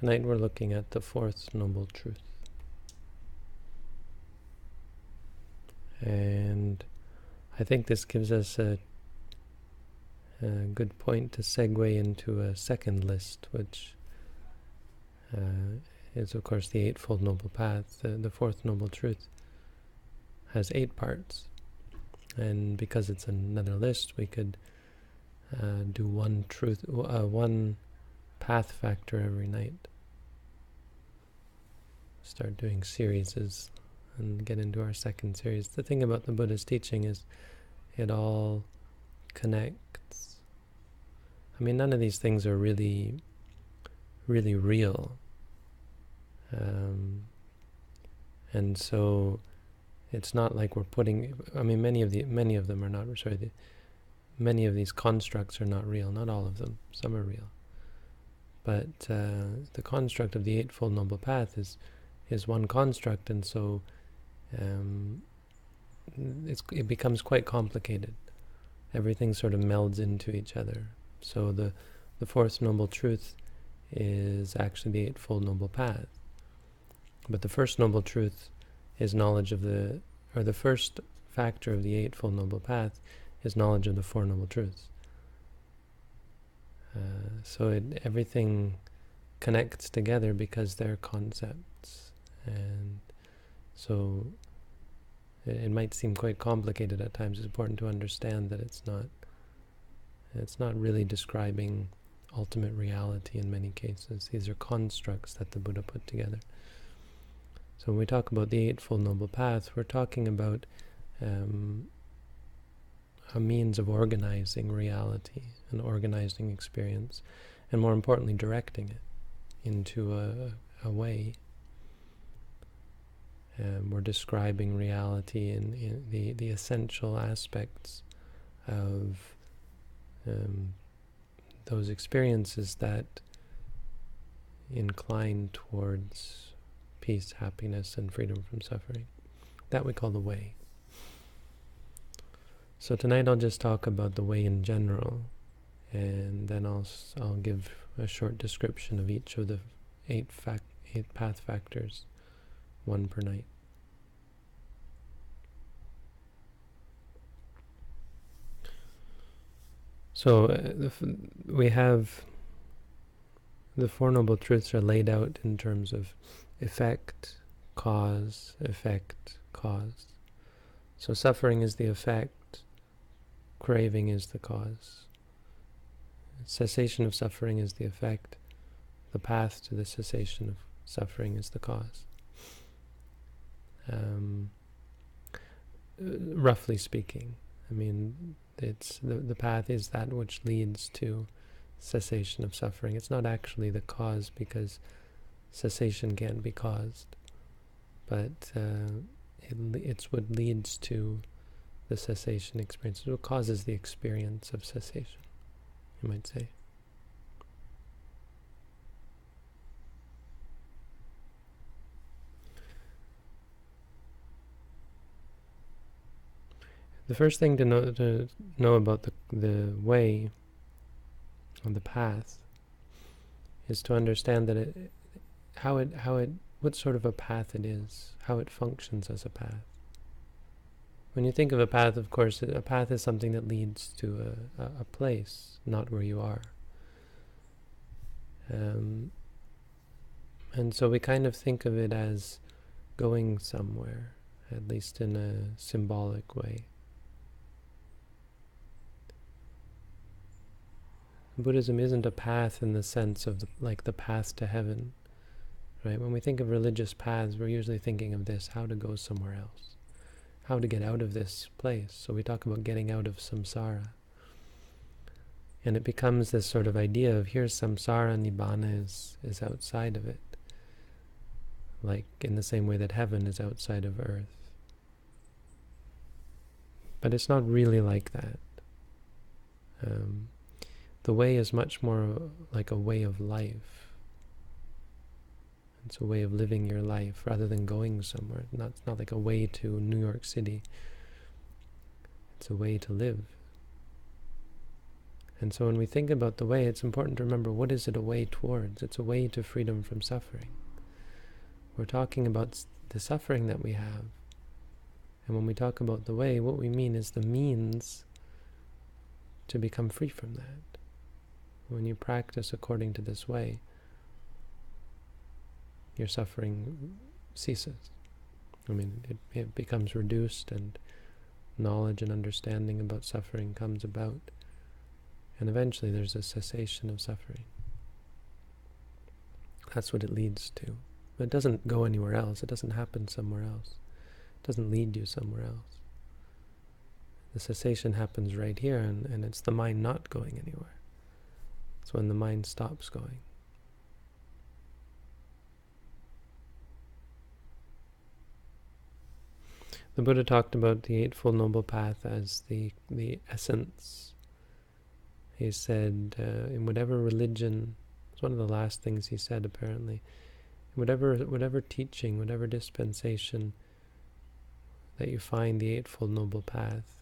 Tonight we're looking at the fourth noble truth. And I think this gives us a good point to segue into a second list, which is of course the Eightfold Noble Path. The fourth noble truth has 8 parts. And because it's another list, we could do one path factor every night. Start doing series and get into our second series. The thing about the Buddha's teaching is it all connects. I mean, none of these things are really real. And so it's not like we're putting, I mean, many of them are not, many of these constructs are not real, not all of them, some are real. But the construct of the Eightfold Noble Path is one construct, and so it becomes quite complicated. Everything sort of melds into each other. So the fourth noble truth is actually the Eightfold Noble Path. But the first noble truth is knowledge of the first factor of the Eightfold Noble Path is knowledge of the Four Noble Truths. So everything connects together because they're concepts. And so it might seem quite complicated at times. It's important to understand that it's not really describing ultimate reality in many cases. These are constructs that the Buddha put together. So when we talk about the Eightfold Noble Path, we're talking about a means of organizing reality and organizing experience, and more importantly, directing it into a way. We're describing reality in the essential aspects of those experiences that incline towards peace, happiness, and freedom from suffering. That we call the way. So tonight I'll just talk about the way in general, and then I'll give a short description of each of the 8 path factors, one per night. So we have the Four Noble Truths are laid out in terms of effect, cause, cause. So suffering is the effect, craving is the cause. Cessation of suffering is the effect, the path to the cessation of suffering is the cause. Roughly speaking, I mean, it's the path is that which leads to cessation of suffering. It's not actually the cause, because cessation can't be caused, but it's what leads to the cessation experience. It's what causes the experience of cessation, you might say. The first thing to know about the way, or the path, is to understand that what sort of a path it is, how it functions as a path. When you think of a path, of course, a path is something that leads to a place, not where you are. And so we kind of think of it as going somewhere, at least in a symbolic way. Buddhism isn't a path in the sense of like the path to heaven, right? When we think of religious paths, we're usually thinking of this, how to go somewhere else, how to get out of this place. So we talk about getting out of samsara. And it becomes this sort of idea of here's samsara, nibbana is outside of it. Like in the same way that heaven is outside of earth. But it's not really like that. The way is much more like a way of life. It's a way of living your life rather than going somewhere. It's not like a way to New York City. It's a way to live. And so when we think about the way, it's important to remember, what is it a way towards? It's a way to freedom from suffering. We're talking about the suffering that we have. And when we talk about the way, what we mean is the means to become free from that. When you practice according to this way, your suffering ceases. I mean, it becomes reduced, and knowledge and understanding about suffering comes about. And eventually there's a cessation of suffering. That's what it leads to. But it doesn't go anywhere else. It doesn't happen somewhere else. It doesn't lead you somewhere else. The cessation happens right here, and it's the mind not going anywhere. It's when the mind stops going. The Buddha talked about the Eightfold Noble Path as the essence. He said, in whatever religion, it's one of the last things he said apparently, whatever teaching, whatever dispensation that you find the Eightfold Noble Path,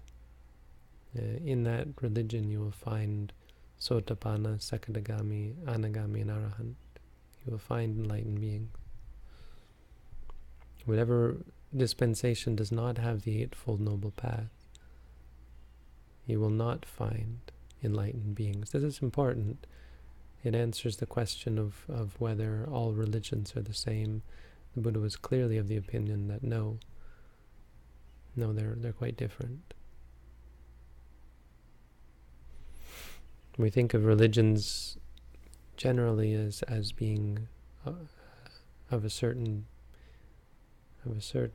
in that religion you will find Sotapanna, Sakadagami, Anagami, and Arahant. You will find enlightened beings. Whatever dispensation does not have the Eightfold Noble Path, you will not find enlightened beings. This is important. It answers the question of whether all religions are the same. The Buddha was clearly of the opinion that no, they're quite different. We think of religions generally as being of a certain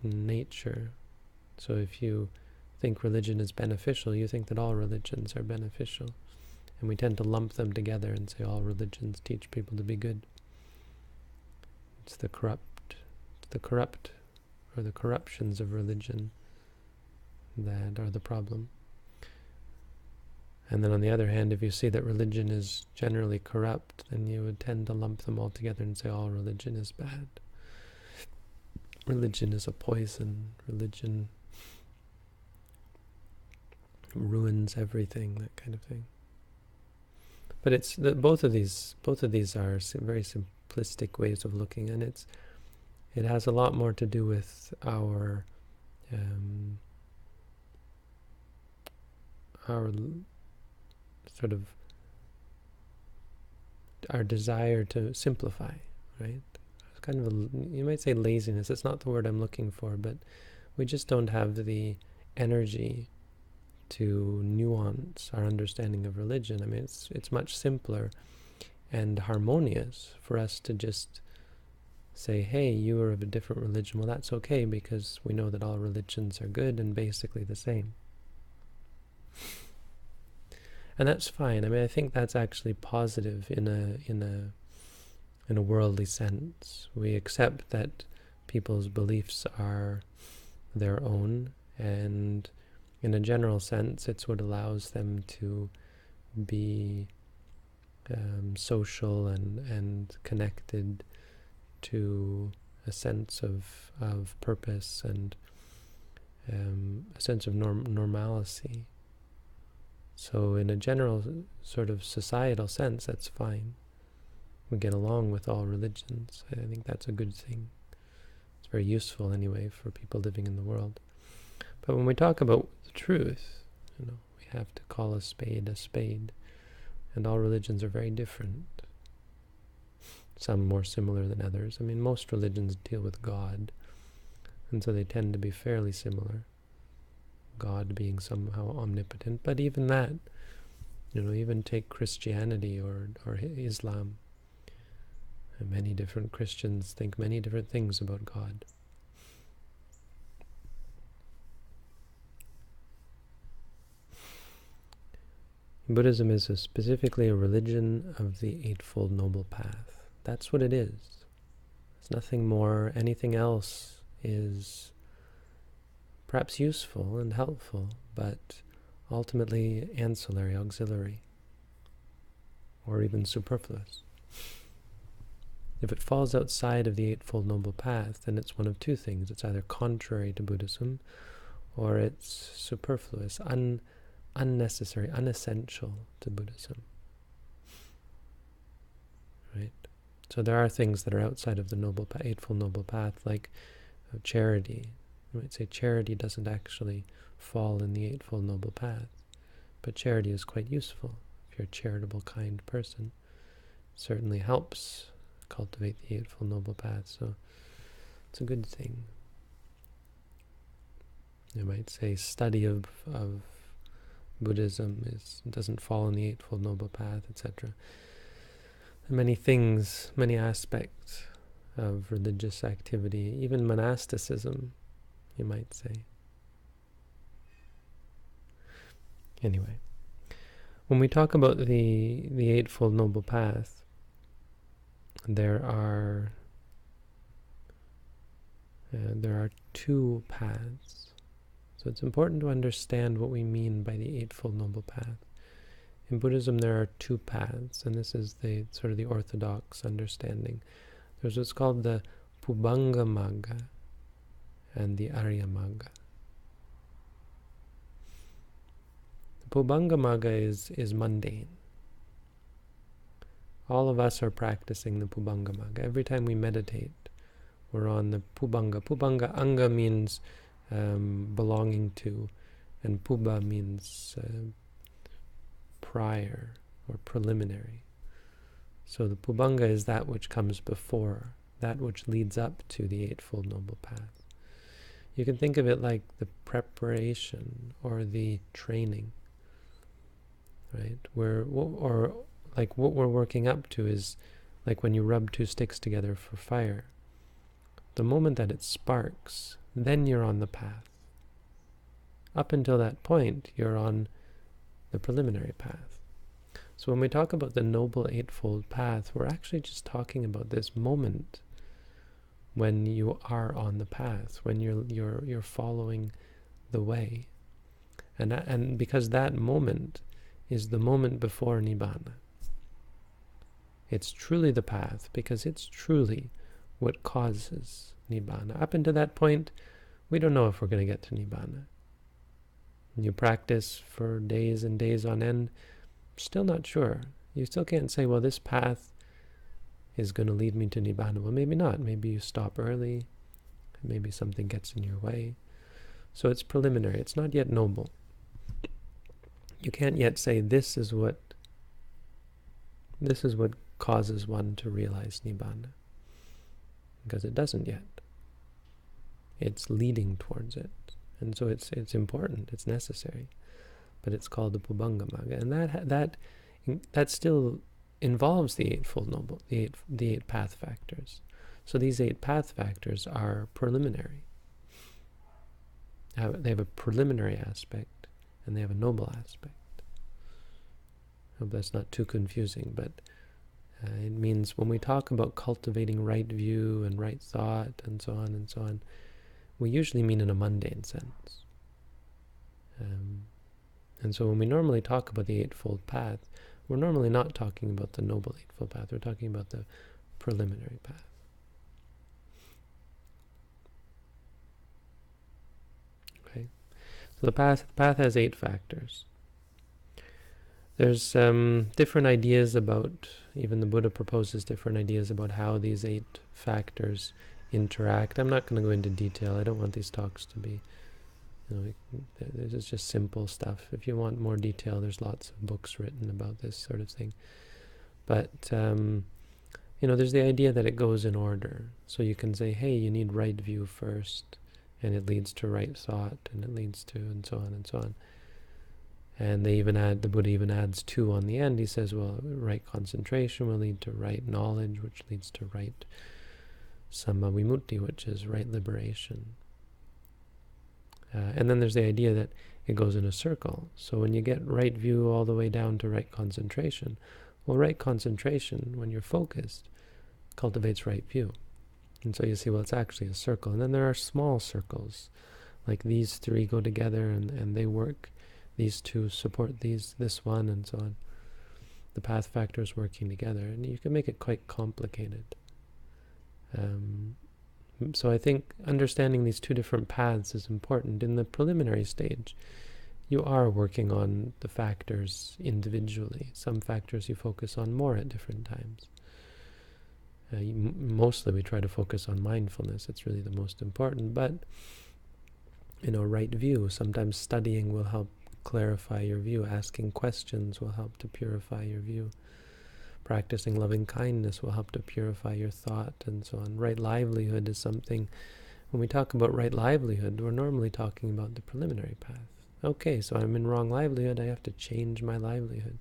nature. So if you think religion is beneficial, you think that all religions are beneficial. And we tend to lump them together and say all religions teach people to be good. It's the corrupt or the corruptions of religion that are the problem. And then on the other hand, if you see that religion is generally corrupt, then you would tend to lump them all together and say all religion is bad. Religion is a poison. Religion ruins everything, that kind of thing. But it's both of these are very simplistic ways of looking, and it has a lot more to do with our sort of our desire to simplify, right? It's kind of you might say laziness. It's not the word I'm looking for, but we just don't have the energy to nuance our understanding of religion. I mean, it's much simpler and harmonious for us to just say, hey, you are of a different religion. Well, that's okay, because we know that all religions are good and basically the same. And that's fine. I mean, I think that's actually positive in a worldly sense. We accept that people's beliefs are their own, and in a general sense, it's what allows them to be social and connected to a sense of purpose and a sense of normalcy. So in a general sort of societal sense, that's fine. We get along with all religions. I think that's a good thing. It's very useful anyway for people living in the world. But when we talk about the truth, we have to call a spade, and all religions are very different. Some more similar than others. I mean, most religions deal with God, and so they tend to be fairly similar. God being somehow omnipotent, but even that, even take Christianity or Islam. And many different Christians think many different things about God. Buddhism is specifically a religion of the Eightfold Noble Path. That's what it is. It's nothing more. Anything else is perhaps useful and helpful, but ultimately ancillary, auxiliary, or even superfluous. If it falls outside of the Eightfold Noble Path, then it's one of two things. It's either contrary to Buddhism, or it's superfluous, unnecessary, unessential to Buddhism. Right? So there are things that are outside of the Eightfold Noble Path, like charity. You might say charity doesn't actually fall in the Eightfold Noble Path, but charity is quite useful. If you're a charitable, kind person, it certainly helps cultivate the Eightfold Noble Path, so it's a good thing. You might say study of Buddhism doesn't fall in the Eightfold Noble Path, etc. Many things, many aspects of religious activity, even monasticism, you might say. Anyway, when we talk about the Eightfold Noble Path, there are two paths. So it's important to understand what we mean by the Eightfold Noble Path. In Buddhism, there are two paths, and this is the sort of the orthodox understanding. There's what's called the Pubbanga Magga and the Arya Magga. The Pubbanga Magga is mundane. All of us are practicing the Pubbanga Magga. Every time we meditate, we're on the Pubbanga. Pubbanga Anga means belonging to, and Pubba means prior or preliminary. So the Pubbanga is that which comes before, that which leads up to the Eightfold Noble Path. You can think of it like the preparation or the training, right? Or like what we're working up to is like when you rub two sticks together for fire. The moment that it sparks, then you're on the path. Up until that point, you're on the preliminary path. So when we talk about the Noble Eightfold Path, we're actually just talking about this moment when you are on the path, when you're following the way, and because that moment is the moment before Nibbana. It's truly the path because it's truly what causes Nibbana. Up until that point, we don't know if we're going to get to Nibbana. You practice for days and days on end, still not sure. You still can't say, well, this path is going to lead me to Nibbana. Well, maybe not. Maybe you stop early. Maybe something gets in your way. So it's preliminary. It's not yet noble. You can't yet say this is what causes one to realize Nibbana, because it doesn't yet. It's leading towards it. And so it's important, it's necessary, but it's called the Pubbanga Magga, and that still involves the Eightfold Noble, the eight path factors. So these 8 path factors are preliminary. They have a preliminary aspect, and they have a noble aspect. I hope that's not too confusing, but it means when we talk about cultivating right view and right thought and so on, we usually mean in a mundane sense. And so when we normally talk about the Eightfold Path, we're normally not talking about the Noble Eightfold Path, we're talking about the preliminary path. Okay? So the path has 8 factors. There's different ideas about, even the Buddha proposes different ideas about how these 8 factors interact. I'm not going to go into detail. I don't want these talks to be, this is just simple stuff. If you want more detail, there's lots of books written about this sort of thing. But, there's the idea that it goes in order. So you can say, hey, you need right view first, and it leads to right thought, and it leads to, and so on and so on. And the Buddha even adds 2 on the end. He says, well, right concentration will lead to right knowledge, which leads to right Samma Vimutti, which is right liberation. And then there's the idea that it goes in a circle. So when you get right view all the way down to right concentration, well, right concentration, when you're focused, cultivates right view. And so you see, well, it's actually a circle. And then there are small circles, like these 3 go together and they work. These 2 support this one, and so on. The path factors working together. And you can make it quite complicated. So I think understanding these 2 different paths is important. In the preliminary stage, you are working on the factors individually. Some factors you focus on more at different times. Mostly we try to focus on mindfulness. It's really the most important. But, right view. Sometimes studying will help clarify your view. Asking questions will help to purify your view. Practicing loving kindness will help to purify your thought, and so on. Right livelihood is something. When we talk about right livelihood, we're normally talking about the preliminary path. Okay, so I'm in wrong livelihood, I have to change my livelihood.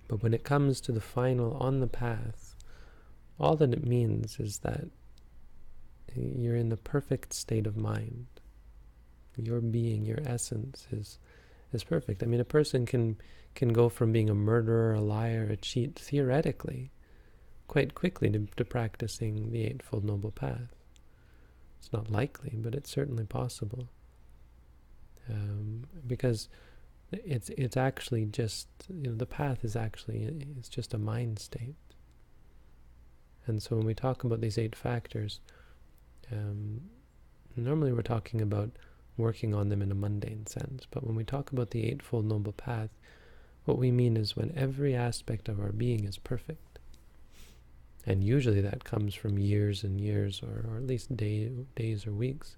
But when it comes to the final on the path, all that it means is that you're in the perfect state of mind. Your being, your essence is perfect. I mean, a person can go from being a murderer, a liar, a cheat, theoretically, quite quickly to practicing the Eightfold Noble Path. It's not likely, but it's certainly possible. Because it's actually just, the path is actually, it's just a mind state. And so when we talk about these 8 factors, normally we're talking about working on them in a mundane sense. But when we talk about the Eightfold Noble Path, what we mean is when every aspect of our being is perfect. And usually that comes from years and years, or at least days or weeks,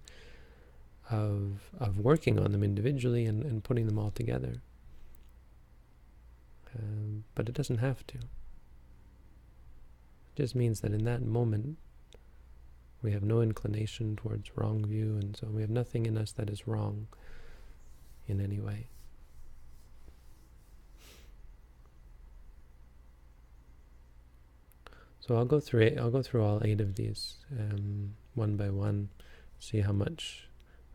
of working on them individually and putting them all together. But it doesn't have to. It just means that in that moment, we have no inclination towards wrong view, and so we have nothing in us that is wrong in any way. So I'll go through all 8 of these one by one, see how much.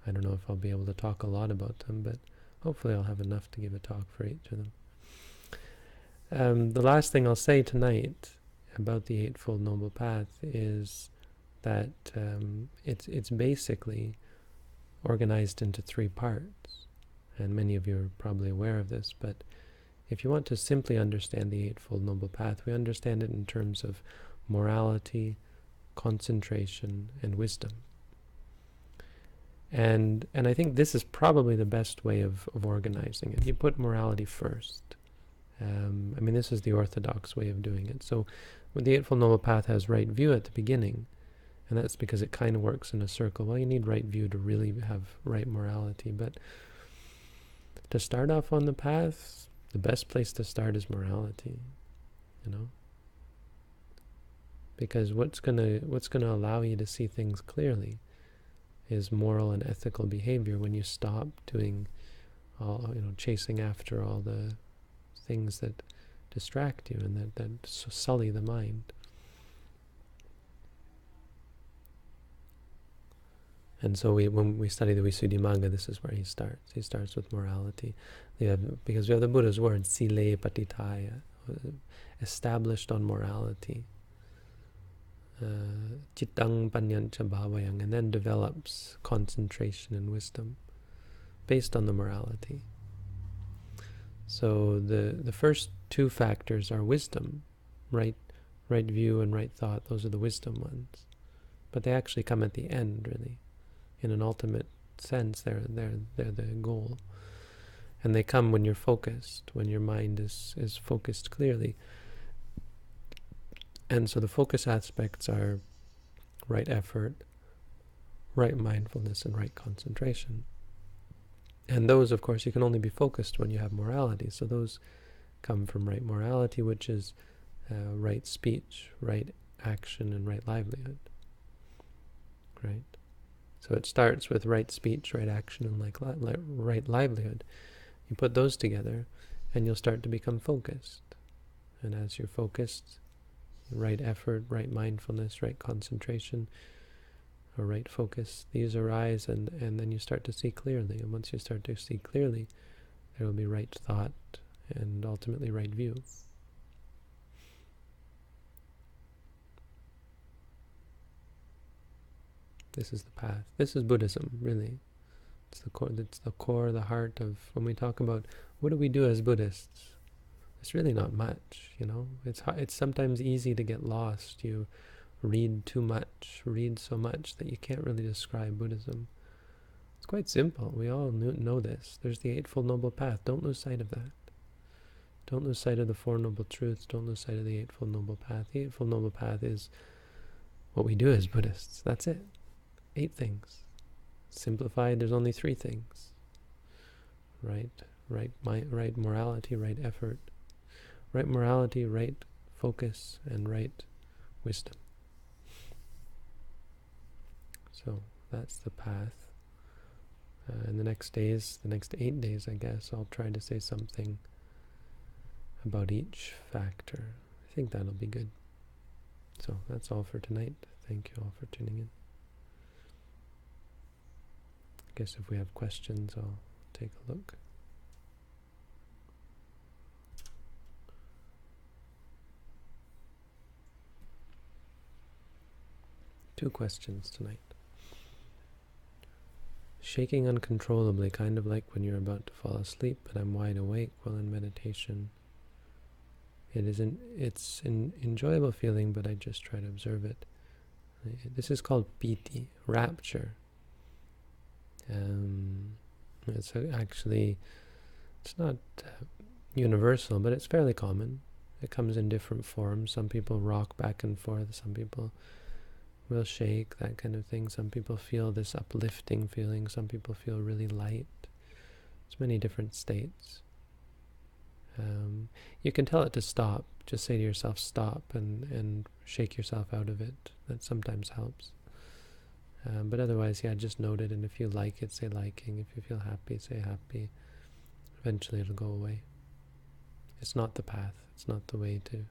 I don't know if I'll be able to talk a lot about them, but hopefully I'll have enough to give a talk for each of them. The last thing I'll say tonight about the Eightfold Noble Path is that it's basically organized into 3 parts, and many of you are probably aware of this, but if you want to simply understand the Eightfold Noble Path, we understand it in terms of morality, concentration, and wisdom. And I think this is probably the best way of organizing it. You put morality first. I mean, this is the orthodox way of doing it. So when the Eightfold Noble Path has right view at the beginning, and that's because it kind of works in a circle. Well, you need right view to really have right morality. But to start off on the path, the best place to start is morality, because what's gonna allow you to see things clearly is moral and ethical behavior. When you stop doing all, chasing after all the things that distract you and that sully the mind. And so when we study the Visuddhimagga, this is where he starts. He starts with morality. Because we have the Buddha's word, sile patitaya, established on morality. Cittang panyancha bhavayang, and then develops concentration and wisdom based on the morality. So the first 2 factors are wisdom, right view and right thought. Those are the wisdom ones. But they actually come at the end, really. In an ultimate sense, they're the goal. And they come when you're focused, when your mind is focused clearly. And so the focus aspects are right effort, right mindfulness, and right concentration. And those, of course, you can only be focused when you have morality. So those come from right morality, which is right speech, right action, and right livelihood. Right? So it starts with right speech, right action, and right livelihood. You put those together, and you'll start to become focused. And as you're focused, right effort, right mindfulness, right concentration, or right focus, these arise, and then you start to see clearly. And once you start to see clearly, there will be right thought and ultimately right view. This is the path. This is Buddhism, really. It's the core, the heart of when we talk about what do we do as Buddhists. It's really not much, It's sometimes easy to get lost. You read too much, read so much that you can't really describe Buddhism. It's quite simple. We all know this. There's the Eightfold Noble Path. Don't lose sight of that. Don't lose sight of the Four Noble Truths. Don't lose sight of the Eightfold Noble Path. The Eightfold Noble Path is what we do as Buddhists. That's it. 8 things. Simplified, there's only 3 things. Right morality, right effort. Right morality, right focus, and right wisdom. So that's the path. In the next 8 days, I guess, I'll try to say something about each factor. I think that'll be good. So that's all for tonight. Thank you all for tuning in. I guess if we have questions, I'll take a look. Two questions tonight. Shaking uncontrollably, kind of like when you're about to fall asleep, but I'm wide awake while in meditation. It's an enjoyable feeling, but I just try to observe it. This is called piti, rapture. It's not universal, but it's fairly common. It comes in different forms. Some people rock back and forth. Some people will shake, that kind of thing. Some people feel this uplifting feeling. Some people feel really light. There's many different states. You can tell it to stop. Just say to yourself, stop, and shake yourself out of it. That sometimes helps. But otherwise, just note it, and if you like it, say liking. If you feel happy, say happy. Eventually it'll go away. It's not the path. It's not the way to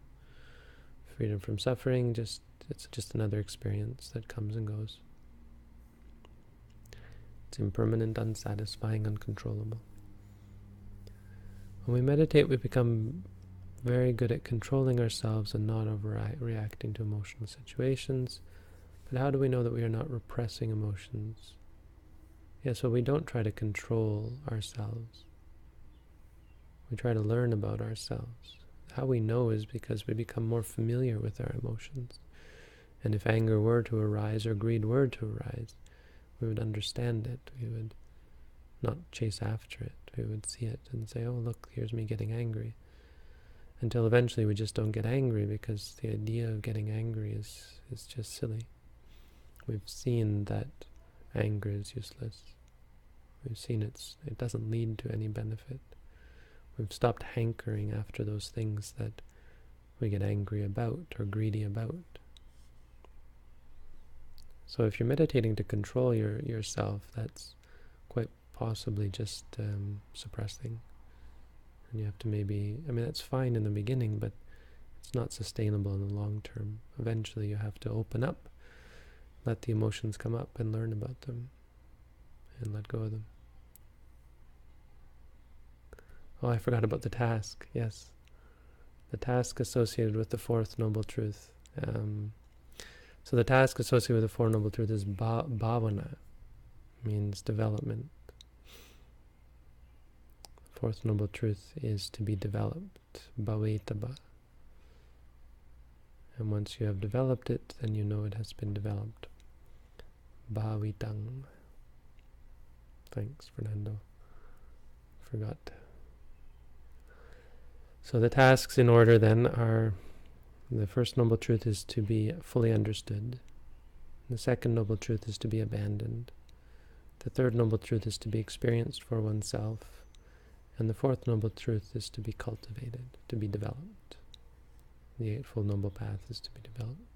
freedom from suffering. It's just another experience that comes and goes. It's impermanent, unsatisfying, uncontrollable. When we meditate, we become very good at controlling ourselves and not overreacting to emotional situations. But how do we know that we are not repressing emotions? So we don't try to control ourselves. We try to learn about ourselves. How we know is because we become more familiar with our emotions. And if anger were to arise or greed were to arise, we would understand it. We would not chase after it. We would see it and say, oh, look, here's me getting angry. Until eventually we just don't get angry, because the idea of getting angry is just silly. We've seen that anger is useless. We've seen it doesn't lead to any benefit. We've stopped hankering after those things that we get angry about or greedy about. So if you're meditating to control yourself, that's quite possibly just suppressing. And you have to that's fine in the beginning, but it's not sustainable in the long term. Eventually you have to open up, let the emotions come up and learn about them, and let go of them. Oh, I forgot about the task. Yes. The task associated with the Fourth Noble Truth. So the task associated with the Four Noble Truth is bhavana, means development. The Fourth Noble Truth is to be developed, bhavetaba. And once you have developed it, then you know it has been developed. Bhavitang. Thanks, Fernando. Forgot. So the tasks in order then are: the First Noble Truth is to be fully understood. The Second Noble Truth is to be abandoned. The Third Noble Truth is to be experienced for oneself. And the Fourth Noble Truth is to be cultivated, to be developed. The Eightfold Noble Path is to be developed.